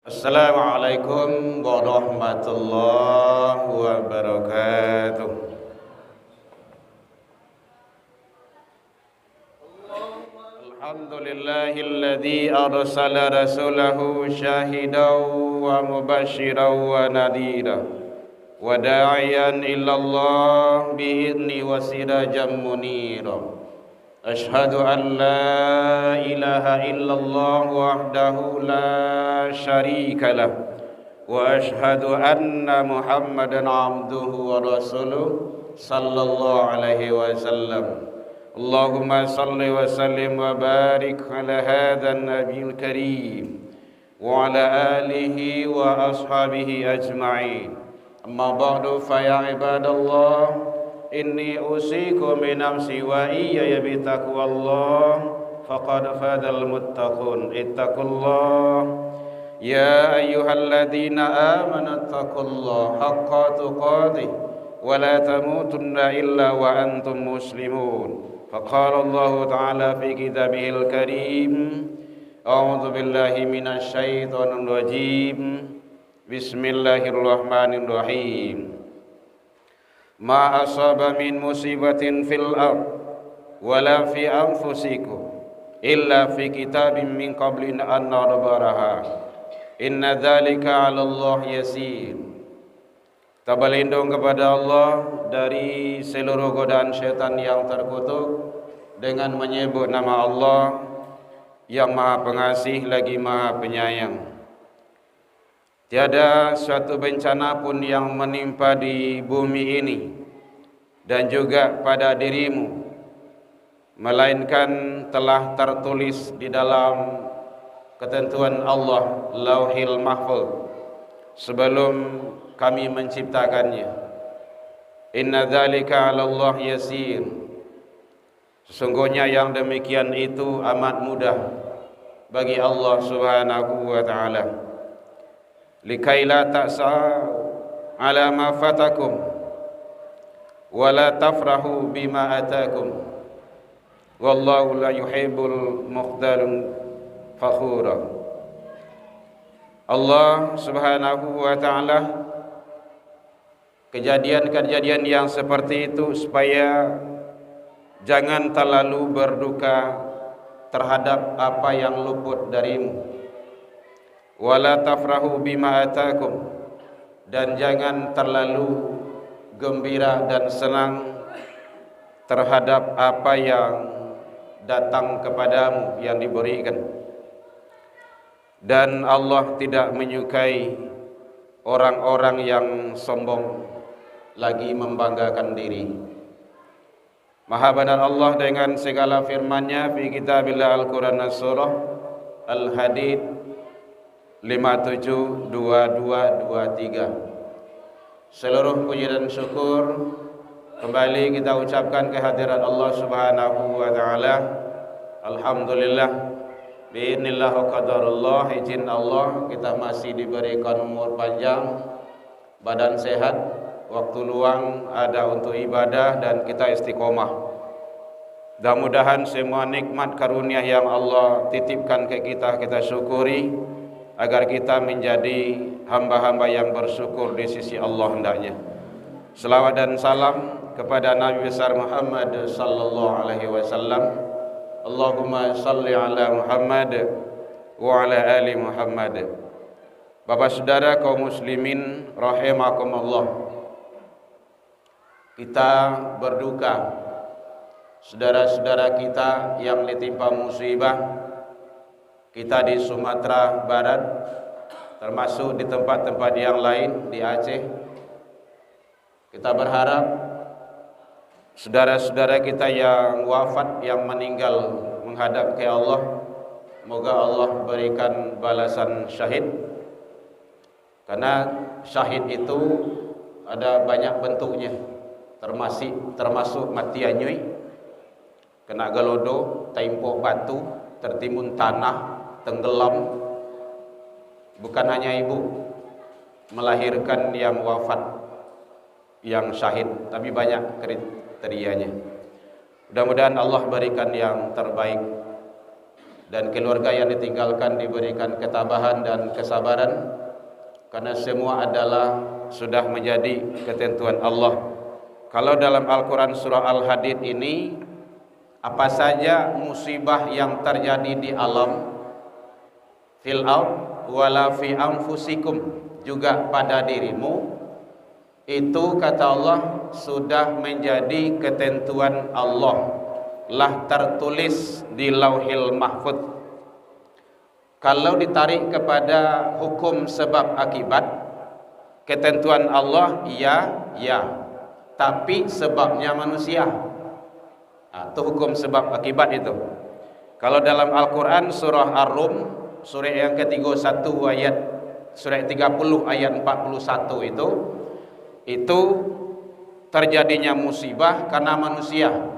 Assalamualaikum warahmatullahi wabarakatuh. Alhamdulillahilladzi arsala rasulahu syahidan wa mubasysyiran wa nadhira wa da'iyan ilallah bi'izni wa sirajan munira. Ashhadu an la ilaha illallah wahdahu la syarika lah wa ashhadu anna Muhammadan abduhu wa rasuluh sallallahu alaihi wasallam. Allahumma salli wa sallim wa barik ala hadzal nabiyil karim wa ala alihi wa ashabihi ajma'in. Amma ba'du fa ya ibadallah, inni usikum min nafsi wa iyaya bitaqwallah faqad fadal muttaqun. Ittaqullah ya ayyuhalladzina amanu taqullaha haqqa tuqatih wa la tamutunna illa wa antum muslimun. Faqala Allah ta'ala fi kitabihil karim, a'udzu billahi minasy syaithanir rajim. Bismillahirrahmanirrahim. Ma asaba min musibatin fil ard wala fi anfusikum illa fi kitabim min qablin an nabraraha inna dzalika 'ala Allah yasir. Kita berlindung kepada Allah dari seluruh godaan syaitan yang terkutuk dengan menyebut nama Allah yang Maha Pengasih lagi Maha Penyayang. Tiada suatu bencana pun yang menimpa di bumi ini dan juga pada dirimu, melainkan telah tertulis di dalam ketentuan Allah Lauhil Mahfuz sebelum kami menciptakannya. Inna dzalika 'ala Allah yasir. Sesungguhnya yang demikian itu amat mudah bagi Allah Subhanahu wa taala. Likai la ta'sa'u ala ma fatakum wa la tafrahu bima atakum wallahu la yuhibbul mukhtalin fakhura. Allah Subhanahu wa ta'ala, kejadian-kejadian yang seperti itu supaya jangan terlalu berduka terhadap apa yang luput darimu. Wala tafrahu bima atakum, dan jangan terlalu gembira dan senang terhadap apa yang datang kepadamu yang diberikan. Dan Allah tidak menyukai orang-orang yang sombong lagi membanggakan diri. Maha benar Allah dengan segala firman-Nya fi kitabillah Al-Quran Surah Al-Hadid 57:22-23. Seluruh puji dan syukur kembali kita ucapkan kehadirat Allah Subhanahu wa taala. Alhamdulillah, biidznillah wa qadarullah, izin Allah kita masih diberikan umur panjang, badan sehat, waktu luang ada untuk ibadah, dan kita istiqomah. Mudah-mudahan semua nikmat karunia yang Allah titipkan ke kita, kita syukuri agar kita menjadi hamba-hamba yang bersyukur di sisi Allah hendaknya. Selawat dan salam kepada Nabi besar Muhammad sallallahu alaihi wasallam. Allahumma salli ala Muhammad wa ala ali Muhammad. Bapak saudara kaum muslimin rahimakumullah, kita berduka saudara-saudara kita yang ditimpa musibah. Kita di Sumatera Barat, termasuk di tempat-tempat yang lain di Aceh. Kita berharap saudara-saudara kita yang wafat, yang meninggal menghadap ke Allah, semoga Allah berikan balasan syahid. Karena syahid itu ada banyak bentuknya, termasuk mati anyui, kena gelodo, taimpok batu, tertimbun tanah, tenggelam. Bukan hanya ibu melahirkan yang wafat, yang syahid, tapi banyak kriterianya. Mudah-mudahan Allah berikan yang terbaik dan keluarga yang ditinggalkan diberikan ketabahan dan kesabaran, karena semua adalah sudah menjadi ketentuan Allah. Kalau dalam Al-Quran surah Al-Hadid ini, apa saja musibah yang terjadi di alam, fil ard wala fi anfusikum, juga pada dirimu, itu kata Allah sudah menjadi ketentuan Allah, lah tertulis di Lauhil Mahfuz. Kalau ditarik kepada hukum sebab akibat, ketentuan Allah ya, tapi sebabnya manusia. Itu hukum sebab akibat itu. Kalau dalam Al-Quran surah Ar-Rum, surah yang ke-31 ayat surah 30 ayat 41 itu terjadinya musibah karena manusia.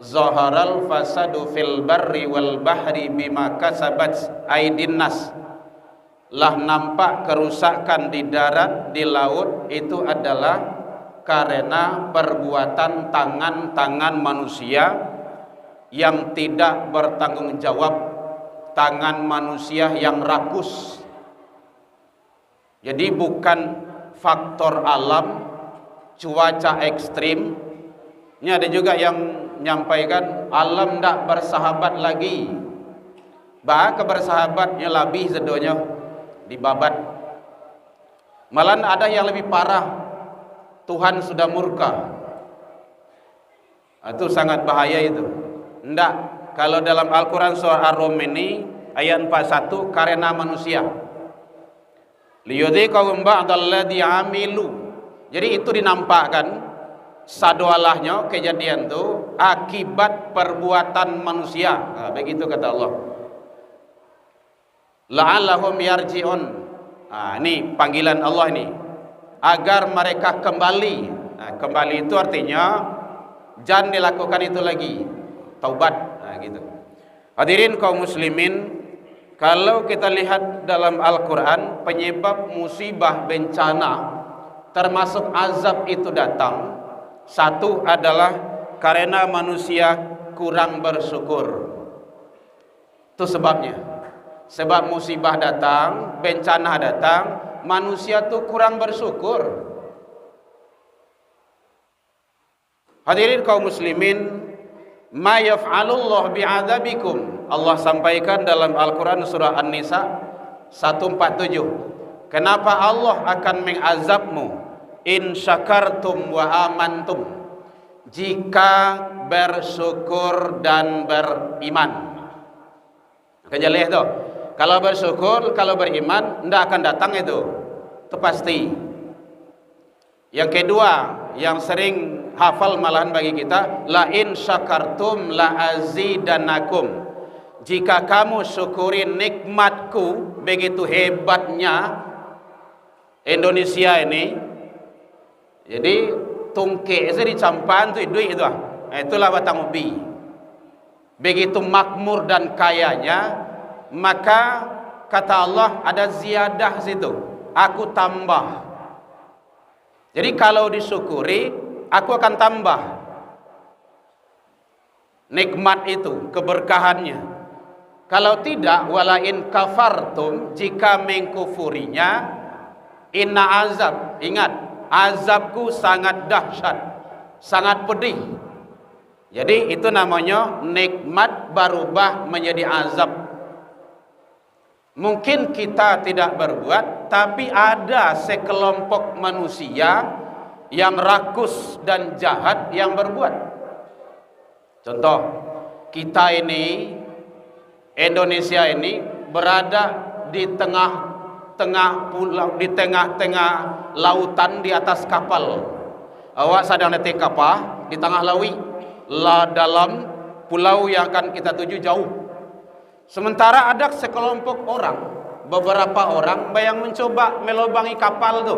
Zaharal fasadu fil barri wal bahri bima kasabat aydin nas. Lah nampak kerusakan di darat, di laut, itu adalah karena perbuatan tangan-tangan manusia yang tidak bertanggung jawab, tangan manusia yang rakus. Jadi bukan faktor alam, cuaca ekstrim. Ini ada juga yang menyampaikan alam tak bersahabat lagi, bah kebersahabatnya lebih sedonya dibabat. Malah ada yang lebih parah, Tuhan sudah murka. Itu sangat bahaya itu. Tidak, kalau dalam Al-Quran surah Ar-Rum ini ayat 41, karena manusia. Liyudhiqahum ba'dalladzi amilu. Jadi itu dinampakkan sadualahnya kejadian itu akibat perbuatan manusia. Nah, begitu kata Allah. La'allahum yarji'un. Nah, ini panggilan Allah ini, agar mereka kembali. Nah, kembali itu artinya jangan dilakukan itu lagi, taubat. Nah, gitu. Hadirin kaum muslimin, kalau kita lihat dalam Al-Quran, penyebab musibah bencana termasuk azab itu datang, satu adalah karena manusia kurang bersyukur. Itu sebabnya. Sebab musibah datang, bencana datang, manusia itu kurang bersyukur. Hadirin kaum muslimin, ma yaf'alullah bi'adzabikum. Allah sampaikan dalam Al-Quran surah An-Nisa 147. Kenapa Allah akan mengazabmu? In syakartum wa amantum. Jika bersyukur dan beriman. Kejalih itu. Kalau bersyukur, kalau beriman, tidak akan datang itu. Itu pasti. Yang kedua, yang sering hafal malahan bagi kita, la in syakartum la azidannakum. Jika kamu syukuri nikmatku, begitu hebatnya Indonesia ini. Jadi tungke itu dicampan tu duit itu. Itulah batang ubi. Begitu makmur dan kayanya, maka kata Allah ada ziyadah situ. Aku tambah. Jadi kalau disyukuri, aku akan tambah nikmat itu, keberkahannya. Kalau tidak, walain kafartum, jika mengkufurinya, inna azab, ingat, azabku sangat dahsyat, sangat pedih. Jadi itu namanya nikmat berubah menjadi azab. Mungkin kita tidak berbuat, tapi ada sekelompok manusia yang rakus dan jahat yang berbuat. Contoh, kita ini, Indonesia ini berada di tengah pulau, di tengah-tengah lautan, di atas kapal. Awak sedang naik kapal di tengah laut, dalam pulau yang akan kita tuju jauh. Sementara ada sekelompok orang, beberapa orang yang mencoba melobangi kapal tu.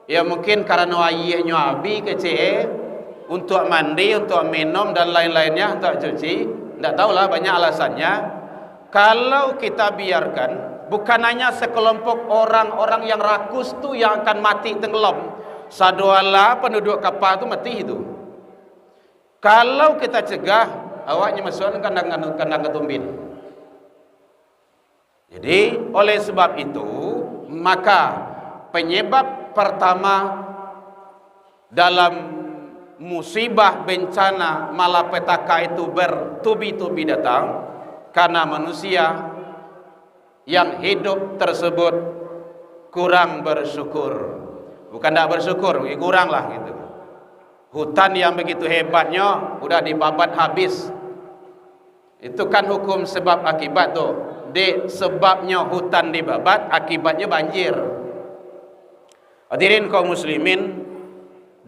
Ya mungkin karena ayahnya abi kecil untuk mandi, untuk minum dan lain-lainnya, untuk cuci. Tidak tahulah, banyak alasannya. Kalau kita biarkan, bukan hanya sekelompok orang-orang yang rakus tu yang akan mati tenggelam. Saduala penduduk kapal tu mati itu. Kalau kita cegah, awaknya masuk kandang ketumbin. Jadi oleh sebab itu, maka penyebab pertama dalam musibah bencana malapetaka itu bertubi-tubi datang karena manusia yang hidup tersebut kurang bersyukur. Bukan tidak bersyukur, kurang lah gitu. Hutan yang begitu hebatnya udah dibabat habis. Itu kan hukum sebab akibat tuh. Sebabnya hutan dibabat, akibatnya banjir. Hadirin kaum muslimin,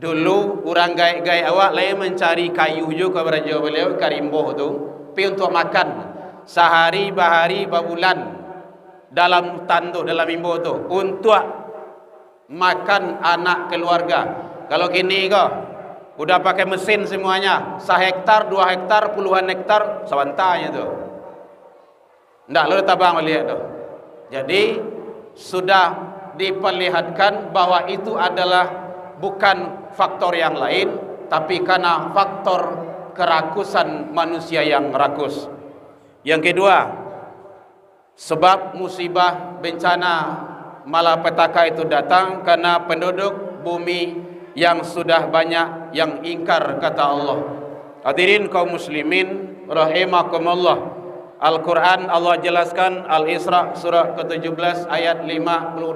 dulu orang gai-gai awak lain mencari kayu juga kepada beliau karimboh tu, tapi untuk makan sehari bahari babulan dalam hutan tu, dalam imbo tu, untuk makan anak keluarga. Kalau kini kau udah pakai mesin semuanya, 1 hektar, 2 hektar, puluhan hektar, sawantanya tu. Ndak lu tabang melihat tu. Jadi sudah diperlihatkan bahwa itu adalah bukan faktor yang lain, tapi karena faktor kerakusan manusia yang rakus. Yang kedua, sebab musibah bencana malapetaka itu datang karena penduduk bumi yang sudah banyak yang ingkar kata Allah. Hadirin kaum muslimin rahimakumullah. Al-Quran Allah jelaskan, Al-Isra surah ke-17 ayat 58.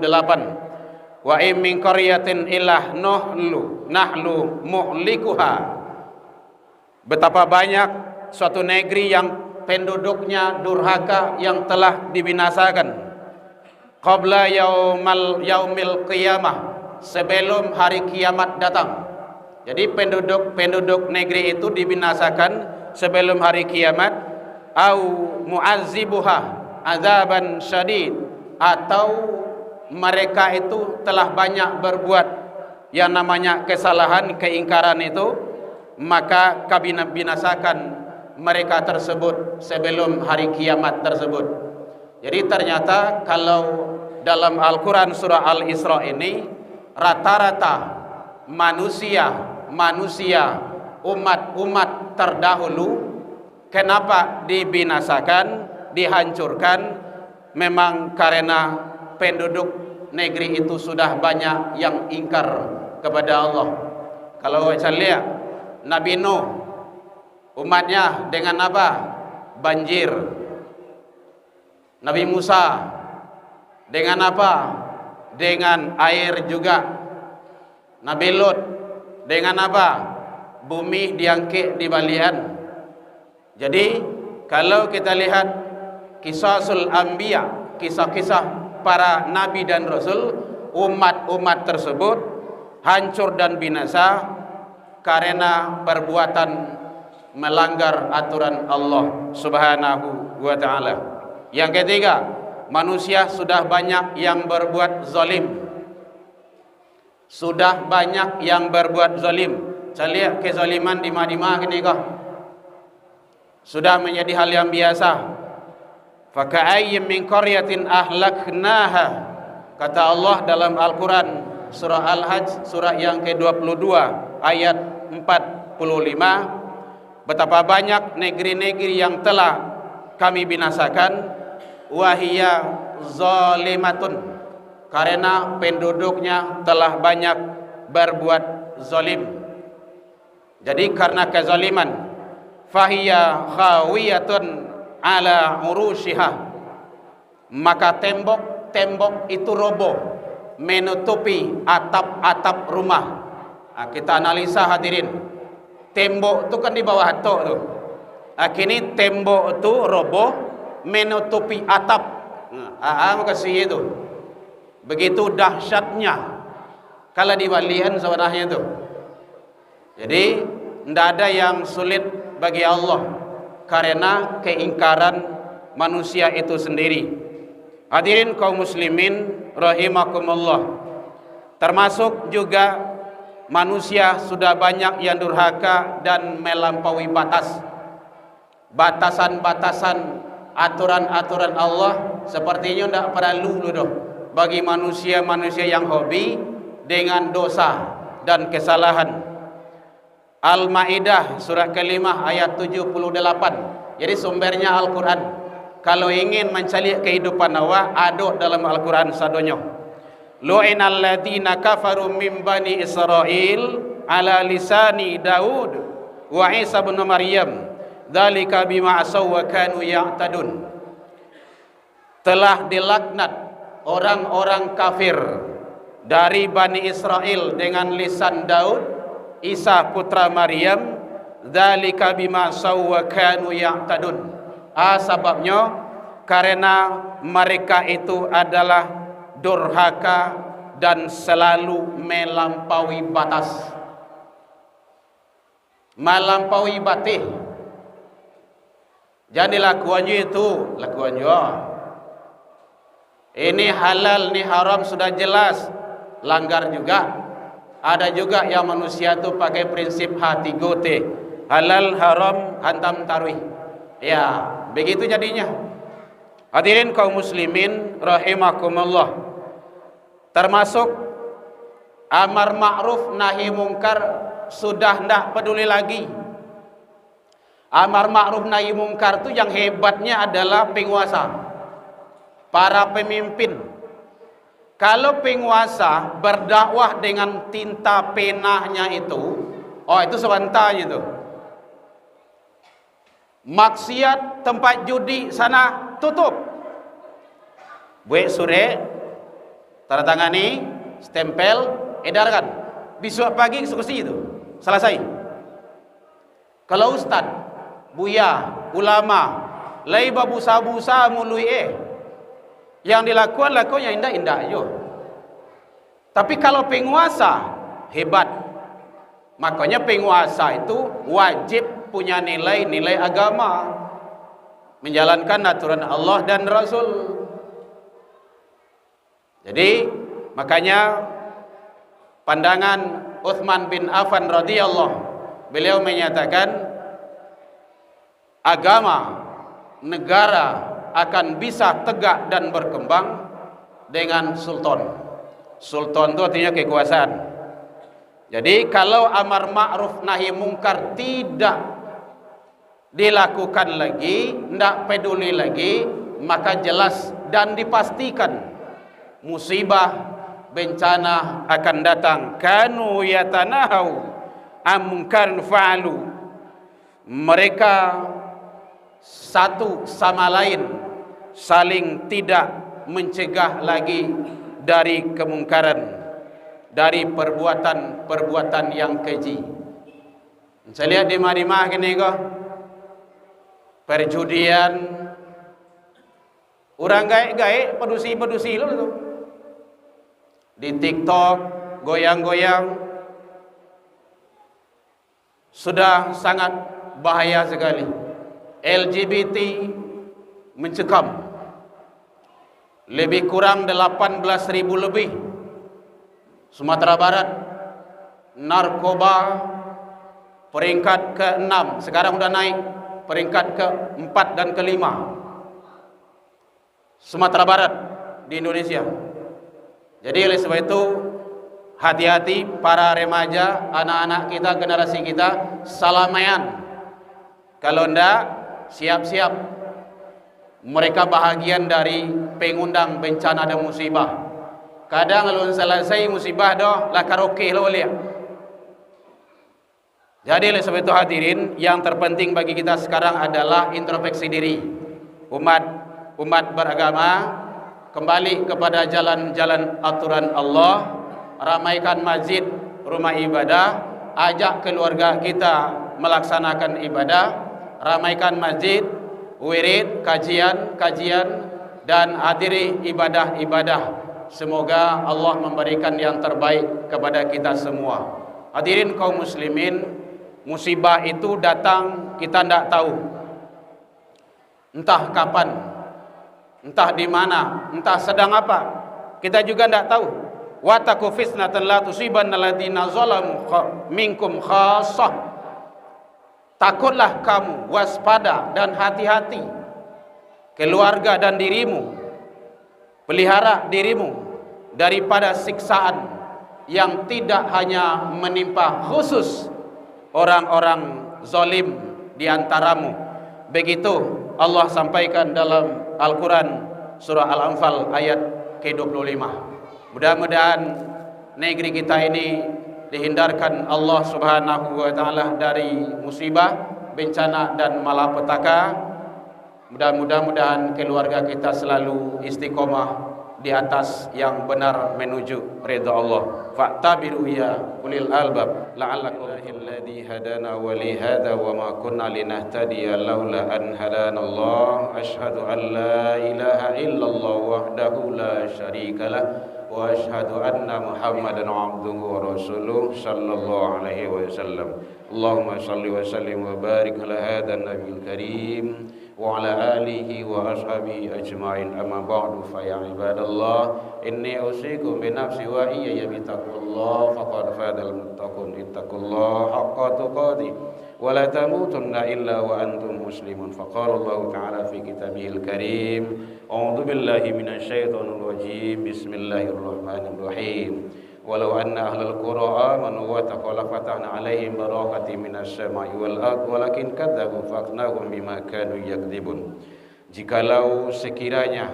Wa in min qaryatin illa nahlu muhlikuha. Betapa banyak suatu negeri yang penduduknya durhaka yang telah dibinasakan. Qabla yaumil qiyamah, sebelum hari kiamat datang. Jadi penduduk negeri itu dibinasakan sebelum hari kiamat. Au mu'azzibuha azaban syadid, atau mereka itu telah banyak berbuat yang namanya kesalahan, keingkaran itu, maka kami binasakan mereka tersebut sebelum hari kiamat tersebut. Jadi ternyata kalau dalam Al-Quran surah Al-Isra ini, rata-rata manusia umat terdahulu kenapa dibinasakan, dihancurkan? Memang karena penduduk negeri itu sudah banyak yang ingkar kepada Allah. Kalau saya lihat Nabi Nuh, umatnya dengan apa? Banjir. Nabi Musa dengan apa? Dengan air juga. Nabi Lut dengan apa? Bumi diangkit di balian. Jadi kalau kita lihat kisasul anbiya, kisah-kisah para nabi dan rasul, umat-umat tersebut hancur dan binasa karena perbuatan melanggar aturan Allah Subhanahu wa taala. Yang ketiga, manusia sudah banyak yang berbuat zalim. Sudah banyak yang berbuat zalim. Saya lihat kezaliman di mana-mana kini kah? Sudah menjadi hal yang biasa. Faka'ayyim min qaryatin ahlaknaha, kata Allah dalam Al-Quran surah Al-Hajj surah yang ke-22 ayat 45. Betapa banyak negeri-negeri yang telah kami binasakan, wahiyya zalimatun, karena penduduknya telah banyak berbuat zalim. Jadi karena kezaliman, fahiya khawiyatun ala urushiha, maka tembok itu roboh menutupi atap-atap rumah. Nah, kita analisa hadirin, tembok itu kan di bawah atok tu. Kini tembok itu roboh menutupi atap. Makasih itu. Begitu dahsyatnya kalau dibalikan sebenarnya itu. Jadi tidak ada yang sulit bagi Allah karena keingkaran manusia itu sendiri. Hadirin kaum muslimin rahimakumullah, termasuk juga manusia sudah banyak yang durhaka dan melampaui batasan-batasan aturan-aturan Allah. Sepertinya tidak perlu loh bagi manusia-manusia yang hobi dengan dosa dan kesalahan. Al-Maidah surah ke-5 ayat 78. Jadi sumbernya Al-Quran. kalau ingin mencari kehidupan awak, ada dalam Al-Quran sadonyo. Lu'inal ladina kafaru min bani Israel ala lisani Daud wa Isa bin Maryam dzalika bima asaw wa kanu ya'tadun. Telah dilaknat orang-orang kafir dari Bani Israel dengan lisan Daud, Isa putra Maryam, dzalika bima asaw wa kanu ya'tadun. Sebabnya karena mereka itu adalah durhaka dan selalu melampaui batas, melampaui batas. Jadi lakuannya itu lakuannya ini halal, ini haram sudah jelas, langgar juga. Ada juga yang manusia itu pakai prinsip hati gote, halal haram hantam tarwih. Ya, begitu jadinya. Hadirin kaum muslimin rahimakumullah. Termasuk amar ma'ruf nahi mungkar sudah tidak peduli lagi. Amar ma'ruf nahi mungkar itu yang hebatnya adalah penguasa, para pemimpin. Kalau penguasa berdakwah dengan tinta penahnya itu, oh itu sebentar itu. Maksiat tempat judi sana tutup. Buat sore tanda tangani, stempel, edarkan. Besok pagi eksekusi itu selesai. Kalau ustad, buya, ulama, lai babusa-busa mului yang dilakukan yang indah-indah yo. Tapi kalau penguasa hebat. Makanya penguasa itu wajib punya nilai-nilai agama, menjalankan aturan Allah dan Rasul. Jadi makanya pandangan Utsman bin Affan radhiyallahu, beliau menyatakan agama negara akan bisa tegak dan berkembang dengan sultan. Sultan itu artinya kekuasaan. Jadi kalau amar ma'ruf nahi mungkar tidak dilakukan lagi, tidak peduli lagi, maka jelas dan dipastikan musibah, bencana akan datang. Kanu yatanahau amungkarin fa'alu. Mereka satu sama lain saling tidak mencegah lagi dari kemungkaran, dari perbuatan-perbuatan yang keji. Saya lihat di mana-mana gini kok, perjudian, orang gaik-gaik, pedusi-pedusi lo tu. Di TikTok goyang-goyang sudah sangat bahaya sekali. LGBT mencekam lebih kurang 18.000 lebih. Sumatera Barat narkoba peringkat ke-6, sekarang sudah naik peringkat ke-4 dan ke-5. Sumatera Barat di Indonesia. Jadi oleh sebab itu hati-hati para remaja, anak-anak kita, generasi kita, salamayan. Kalau ndak, siap-siap. Mereka bahagian dari pengundang bencana dan musibah. Kadang kalau selesai musibah dah, lah karaoke lah boleh. Jadi oleh sebab itu hadirin, yang terpenting bagi kita sekarang adalah introspeksi diri. Umat beragama, kembali kepada jalan-jalan aturan Allah, ramaikan masjid, rumah ibadah, ajak keluarga kita melaksanakan ibadah, ramaikan masjid, wirid, kajian, dan hadiri ibadah-ibadah. Semoga Allah memberikan yang terbaik kepada kita semua. Hadirin kaum muslimin, musibah itu datang kita tidak tahu. Entah kapan, entah di mana, entah sedang apa, kita juga tidak tahu. Wa taqu fitnatan la tusibanna alladziina zalamu minkum khassah. Takutlah kamu, waspada dan hati-hati, keluarga dan dirimu, pelihara dirimu daripada siksaan yang tidak hanya menimpa khusus orang-orang zalim di antaramu. Begitu Allah sampaikan dalam Al-Quran surah Al-Anfal ayat ke-25. Mudah-mudahan negeri kita ini dihindarkan Allah Subhanahu wa taala dari musibah, bencana dan malapetaka. Mudah-mudahan keluarga kita selalu istiqomah di atas yang benar menuju ridha Allah. Fa'tabiru ya ulil albab la'allakum alladhi hadana wa li hadha wa ma kunna linahtadiya laula an hadana Allah. Asyhadu an la ilaha illallah wahdahu la syarika lah wa asyhadu anna Muhammadan abduhu wa rasuluh sallallahu alaihi wasallam. Allahumma salli wa sallim wa barik ala hadan nabiyil karim wa ala alihi wa ashabihi ajma'in. Amma ba'du, fa ya ibadallah, inni usikum bi nafsi wa iyaya bi taqwallah faqad fadal muttaqun. Ittaqullaha haqqa tuqatih wa la tamutunna illa wa antum muslimun. Faqala Allah ta'ala fi kitabihil karim, a'udzu billahi minasy syaithanir rajim. Bismillahirrahmanirrahim. Walau anna ahlal qura amanu wa taqaw lafatahna alaihim barakatin minas sama'i wal ard walakin kadzabu faqnahum bima kanu yakdzibun. Jikalau sekiranya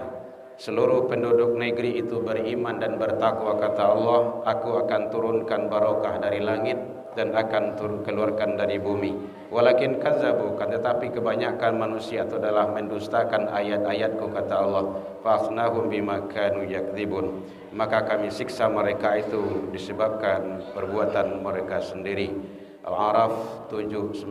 seluruh penduduk negeri itu beriman dan bertakwa, kata Allah, aku akan turunkan barokah dari langit dan akan keluarkan dari bumi. Walakin kadzabu, tetapi kebanyakan manusia itu adalah mendustakan ayat-ayatku, kata Allah. Faqnahum bima kanu yakdzibun, maka kami siksa mereka itu disebabkan perbuatan mereka sendiri. Al-A'raf 796.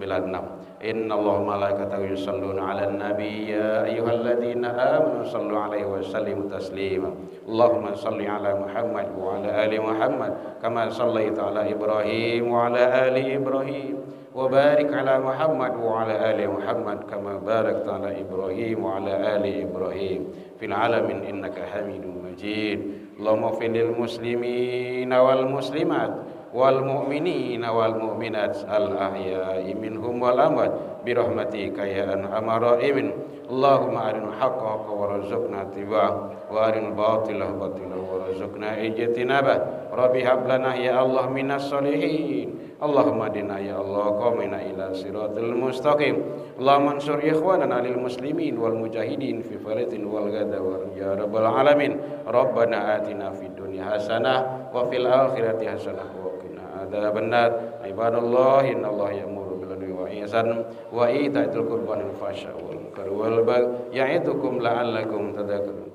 Innallaha malaikatahu yusholluna 'alan nabi ya ayyuhalladzina amanu shallu 'alaihi wa sallimu taslima. Allahumma shalli 'ala Muhammad wa 'ala ali Muhammad kama shallaita 'ala Ibrahim wa 'ala ali Ibrahim wa barik 'ala Muhammad wa 'ala ali Muhammad kama barakta 'ala Ibrahim wa 'ala ali Ibrahim fil 'alamin innaka Hamidum Majid. Allahumma fil muslimin wal muslimat wal mu'minina wal mu'minat al ahya'i minhum wal amwat bi rahmatika ya arhamar rahimin. Allahumma arinal haqqa haqqan warzuqna ittiba'ah wa arinal batila batilan warzuqna ijtinabah. Rabbi hab lana ya Allah minas solihin. Allahumma dina ya Allah qamina ila siratal mustaqim. Allahumma ansur ikhwanana lil muslimin wal mujahidin fi falatin wal ghada wa ya rabbal alamin. Rabbana atina fid dunya hasanah wa fil akhirati hasanah wa qina adzabannar. Ibadallah, innallaha ya'muru bil 'adli wal ihsan wa itaa'il qurba wal fahsya wal munkar wal baghi ya'idukum la'allakum tadhakkarun.